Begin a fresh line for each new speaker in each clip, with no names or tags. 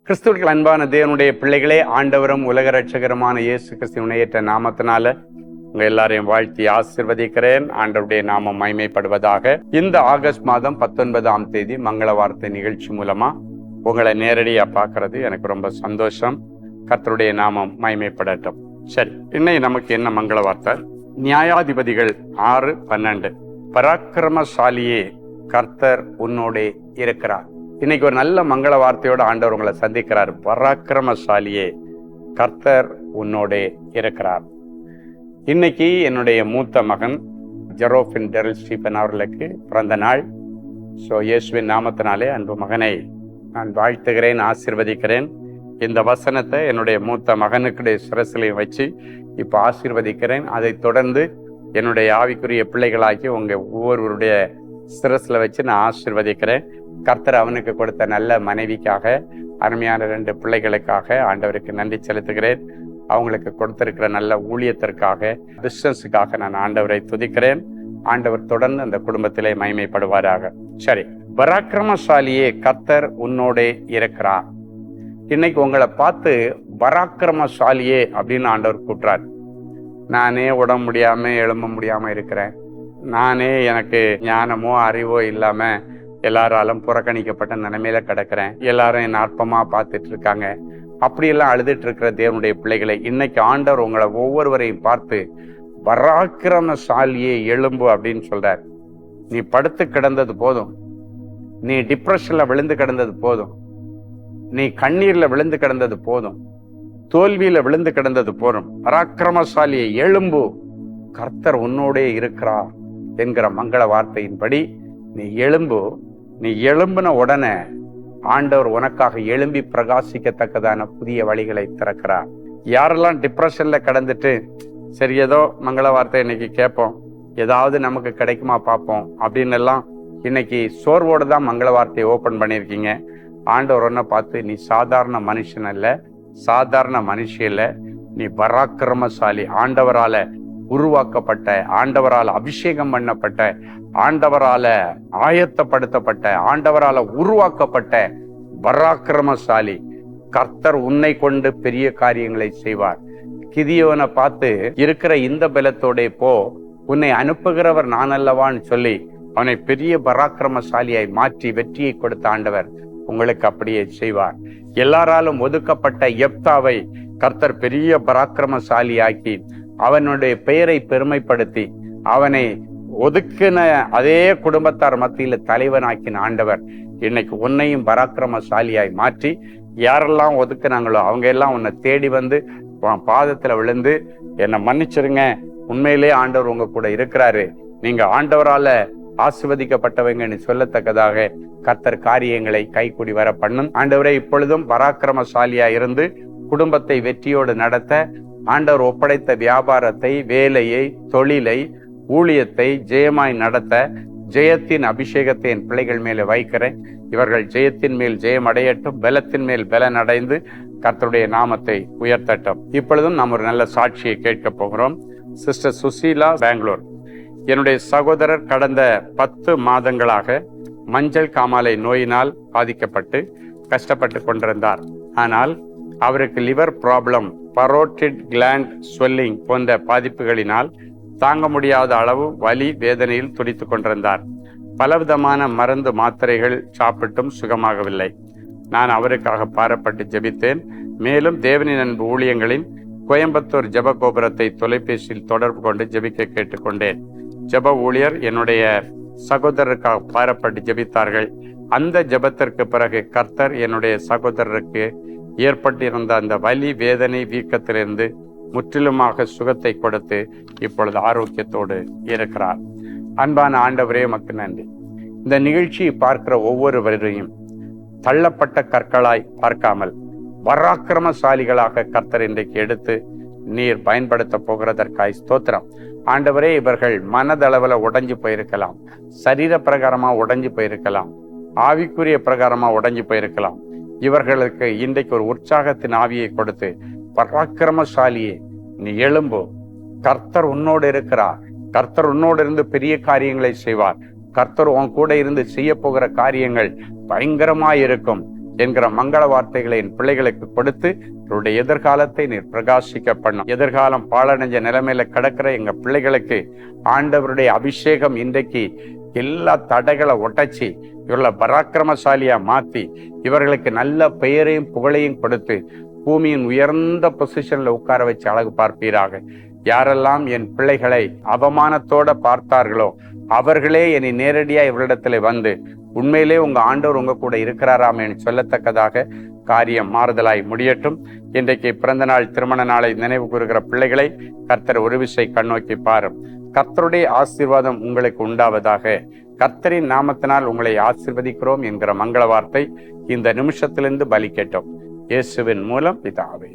கிறிஸ்துவுக்கு அன்பான தேவனுடைய பிள்ளைகளே, ஆண்டவரும் உலக ரட்சகருமான இயேசு கிறிஸ்துவின் ஏற்ற நாமத்தினால உங்க எல்லாரையும் வாழ்த்தி ஆசீர்வதிக்கிறேன். ஆண்டவருடைய நாமம் மகிமைப்படுவதாக. இந்த ஆகஸ்ட் மாதம் 19ஆம் தேதி மங்கள வார்த்தை நிகழ்ச்சி மூலமா உங்களை நேரடியா பார்க்கறது எனக்கு ரொம்ப சந்தோஷம். கர்த்தருடைய நாமம் மகிமைப்படட்டும். சரி, இன்னைக்கு நமக்கு என்ன மங்கள வார்த்தை? நியாயாதிபதிகள் 6:12. பராக்கிரமசாலியே, கர்த்தர் உன்னோடே இருக்கிறார். இன்னைக்கு ஒரு நல்ல மங்கள வார்த்தையோட ஆண்டவர் உங்களை சந்திக்கிறார். பராக்கிரமசாலியே, கர்த்தர் உன்னோடே இருக்கிறார். இன்னைக்கு என்னுடைய மூத்த மகன் ஜெரோஃபின் டெரில் ஸ்டீபன் அவர்களுக்கு பிறந்த நாள். இயேசுவின் நாமத்தினாலே அன்பு மகனை நான் வாழ்த்துகிறேன், ஆசீர்வதிக்கிறேன். இந்த வசனத்தை என்னுடைய மூத்த மகனுக்குடைய சிரசிலையும் வச்சு இப்போ ஆசீர்வதிக்கிறேன். அதை தொடர்ந்து என்னுடைய ஆவிக்குரிய பிள்ளைகளாக்கி உங்க ஒவ்வொருவருடைய சிரசில் வச்சு நான் ஆசீர்வதிக்கிறேன். கர்த்தர் அவனுக்கு கொடுத்த நல்ல மனைவிக்காக, அருமையான 2 பிள்ளைகளுக்காக ஆண்டவருக்கு நன்றி செலுத்துகிறேன். அவங்களுக்கு கொடுத்திருக்கிற நல்ல ஊழியத்திற்காக, பிசினஸுக்காக நான் ஆண்டவரை துதிக்கிறேன். ஆண்டவர் தொடர்ந்து அந்த குடும்பத்திலே மகிமைப்படுவாராக. சரி, பராக்கிரமசாலியே, கர்த்தர் உன்னோடே இருக்கிறார். இன்னைக்கு உங்களை பார்த்து பராக்கிரமசாலியே அப்படின்னு ஆண்டவர் கூட்டுறார். நானே உடம்பு முடியாம எழும்ப முடியாம இருக்கிறேன், நானே எனக்கு ஞானமோ அறிவோ இல்லாம எல்லாராலும் புறக்கணிக்கப்பட்ட நிலைமையில கிடக்கிறேன், எல்லாரும் என்ன அற்பமா பார்த்துட்டு இருக்காங்க, அப்படியெல்லாம் அழுதுட்டு இருக்கிற தேவனுடைய பிள்ளைகளை இன்னைக்கு ஆண்டவர் உங்களை ஒவ்வொருவரையும் பார்த்து பராக்கிரமசாலியே எழும்பு அப்படின்னு சொல்றார். நீ படுத்து கிடந்தது போதும், நீ டிப்ரெஷன்ல விழுந்து கிடந்தது போதும், நீ கண்ணீர்ல விழுந்து கிடந்தது போதும், தோல்வியில விழுந்து கிடந்தது போதும். பராக்கிரமசாலியை எழும்பு, கர்த்தர் உன்னோடே இருக்கிறார் என்கிற மங்கள வார்த்தையின்படி நீ எழும்பு. நீ எழும்பின உடனே ஆண்டவர் உனக்காக எழும்பி பிரகாசிக்கத்தக்கதான புதிய வழிகளை திறக்கிறார். யாரெல்லாம் டிப்ரெஷன்ல கடந்துட்டு சரி ஏதோ மங்கள வார்த்தை இன்னைக்கு கேட்போம், ஏதாவது நமக்கு கிடைக்குமா பார்ப்போம் அப்படின்னு எல்லாம் இன்னைக்கு சோர்வோடு தான் மங்கள வார்த்தையை ஓபன் பண்ணியிருக்கீங்க. ஆண்டவர் ஒன்ன பார்த்து, நீ சாதாரண மனுஷன் அல்ல, சாதாரண மனுஷி இல்ல, நீ பராக்கிரமசாலி, ஆண்டவரால உருவாக்கப்பட்ட, ஆண்டவரால் அபிஷேகம் பண்ணப்பட்ட, ஆண்டவரால ஆயத்தப்படுத்தப்பட்ட, ஆண்டவரால உருவாக்கப்பட்ட பராக்கிரமசாலி. கர்த்தர் உன்னை கொண்டு பெரிய காரியங்களை செய்வார். கிதியோனை பார்த்து, இருக்கிற இந்த பலத்தோட போ, உன்னை அனுப்புகிறவர் நான் அல்லவான்னு சொல்லி அவனை பெரிய பராக்கிரமசாலியாய் மாற்றி வெற்றியை கொடுத்த ஆண்டவர் உங்களுக்கு அப்படியே செய்வார். எல்லாராலும் ஒதுக்கப்பட்ட எப்தாவை கர்த்தர் பெரிய பராக்கிரமசாலியாக்கி அவனுடைய பெயரை பெருமைப்படுத்தி அவனை ஒதுக்கின அதே குடும்பத்தார் மத்தியில தலைவனாக்கின ஆண்டவர் இன்னைக்கு உன்னையும் பராக்கிரமசாலியாய் மாற்றி, யாரெல்லாம் ஒதுக்குனாங்களோ அவங்க எல்லாம் உன்னை தேடி வந்து பாதத்துல விழுந்து என்னை மன்னிச்சிருங்க, உண்மையிலே ஆண்டவர் உங்க கூட இருக்கிறாரு, நீங்க ஆண்டவரால ஆசிர்வதிக்கப்பட்டவங்கன்னு சொல்லத்தக்கதாக கர்த்தர் காரியங்களை கைக்கூடி வர பண்ணும். ஆண்டவரே, இப்பொழுதும் பராக்கிரமசாலியா இருந்து குடும்பத்தை வெற்றியோடு நடத்த, ஆண்டவர் ஒப்படைத்த வியாபாரத்தை, வேலையை, தொழிலை, ஊழியத்தை ஜெயமாய் நடத்த ஜெயத்தின் அபிஷேகத்தை என் பிள்ளைகள் மேலே வைக்கிறேன். இவர்கள் ஜெயத்தின் மேல் ஜெயம் அடையட்டும், பலத்தின் மேல் பலன் அடைந்து கர்த்தருடைய நாமத்தை உயர்த்தட்டும். இப்பொழுதும் நாம் ஒரு நல்ல சாட்சியை கேட்க போகிறோம். சிஸ்டர் சுசீலா, பெங்களூர். என்னுடைய சகோதரர் கடந்த 10 மாதங்களாக மஞ்சள் காமாலை நோயினால் பாதிக்கப்பட்டு கஷ்டப்பட்டு கொண்டிருந்தார். ஆனால் அவருக்கு liver problem, parotid gland swelling போன்ற பாதிப்புகளினால் தாங்க முடியாத அளவு வலி வேதனையில் துடித்து கொண்டிருந்தார். பலவிதமான மருந்து மாத்திரைகள் சாப்பிட்டும் சுகமாகவில்லை. நான் அவருக்காக பாரப்பட்டு ஜெபித்தேன். மேலும் தேவனின் அன்பு ஊழியங்களின் கோயம்புத்தூர் ஜெப கோபுரத்தை தொலைபேசியில் தொடர்பு கொண்டு ஜெபிக்க கேட்டுக்கொண்டேன். ஜெப ஊழியர் என்னுடைய சகோதரருக்காக பாரப்பட்டு ஜெபித்தார்கள். அந்த ஜெபத்திற்கு பிறகு கர்த்தர் என்னுடைய சகோதரருக்கு ஏற்பட்டிருந்த அந்த வலி வேதனை வீக்கத்திலிருந்து முற்றிலுமாக சுகத்தை கொடுத்து இப்பொழுது ஆரோக்கியத்தோடு இருக்கிறார். அன்பான ஆண்டவரே, உமக்கு நன்றி. இந்த நிகழ்ச்சியை பார்க்கிற ஒவ்வொருவரையும் தள்ளப்பட்ட கற்களாய் பார்க்காமல் பராக்கிரமசாலிகளாக கர்த்தர் இன்றைக்கு எடுத்து நீர் பயன்படுத்த போகிறதற்காய் ஸ்தோத்திரம். ஆண்டவரே, இவர்கள் மனதளவுல உடைஞ்சு போயிருக்கலாம், சரீர பிரகாரமா உடைஞ்சு போயிருக்கலாம், ஆவிக்குரிய பிரகாரமா உடைஞ்சு போயிருக்கலாம். இவர்களுக்கு இன்றைக்கு ஒரு உற்சாகத்தின் ஆவியை கொடுத்து, பராக்கிரமசாலியே நீ எழும்பு, கர்த்தர் உன்னோடு இருக்கிறார், கர்த்தர் உன்னோடு இருந்து பெரிய காரியங்களை செய்வார், கர்த்தர் உன் கூட இருந்து செய்ய போகிற காரியங்கள் பயங்கரமாய் இருக்கும். என்கிற மங்கள வார்த்தைகளை என் பிள்ளைகளுக்கு கொடுத்து இவருடைய எதிர்காலத்தை நீர் பிரகாசிக்க பண்ணும். எதிர்காலம் பாழடைஞ்ச நிலைமையில கிடக்கிற எங்க பிள்ளைகளுக்கு ஆண்டவருடைய அபிஷேகம் இன்றைக்கு எல்லா தடைகளை ஒட்டச்சி இவர்களை பராக்கிரமசாலியா மாத்தி இவர்களுக்கு நல்ல பெயரையும் புகழையும் கொடுத்து பூமியின் உயர்ந்த பொசிஷன்ல உட்கார வச்சு அழகு பார்ப்பீராக. யாரெல்லாம் என் பிள்ளைகளை அவமானத்தோட பார்த்தார்களோ அவர்களே என்னை நேரடியா இவரிடத்துல வந்து உண்மையிலே உங்க ஆண்டவர் உங்க கூட இருக்கிறாராம் என்று சொல்லத்தக்கதாக காரியம் மாறுதலாய் முடியட்டும். இன்றைக்கு பிறந்த நாள் திருமண நாளை நினைவு கூறுகிற பிள்ளைகளை கர்த்தர் ஒரு விசை கண்ணோக்கி பாரும். கர்த்தருடைய ஆசீர்வாதம் உங்களுக்கு உண்டாவதாக. கர்த்தரின் நாமத்தினால் உங்களை ஆசீர்வதிக்கிறோம் என்கிற மங்கள வார்த்தை இந்த நிமிஷத்திலிருந்து பலிக்கட்டும். இயேசுவின் மூலம் பிதாவே,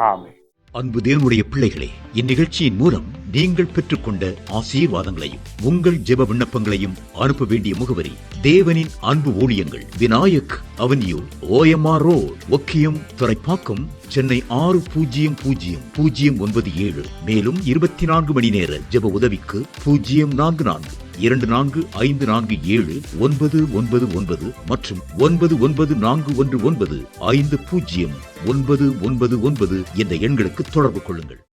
ஆமென்.
அன்பு தேவனுடைய பிள்ளைகளே, இந்நிகழ்ச்சியின் மூலம் நீங்கள் பெற்றுக்கொண்ட ஆசீர்வாதங்களையும் உங்கள் ஜெப விண்ணப்பங்களையும் அனுப்ப வேண்டிய முகவரி: தேவனின் அன்பு ஊழியங்கள், Vinayak avenue, OMR road, Okkiyam, Thoraipakkam, Chennai 600097. மேலும் 24 மணி நேர ஜெப உதவிக்கு 044-24547-999 மற்றும் 9941150999 என்ற எண்களுக்கு தொடர்பு கொள்ளுங்கள்.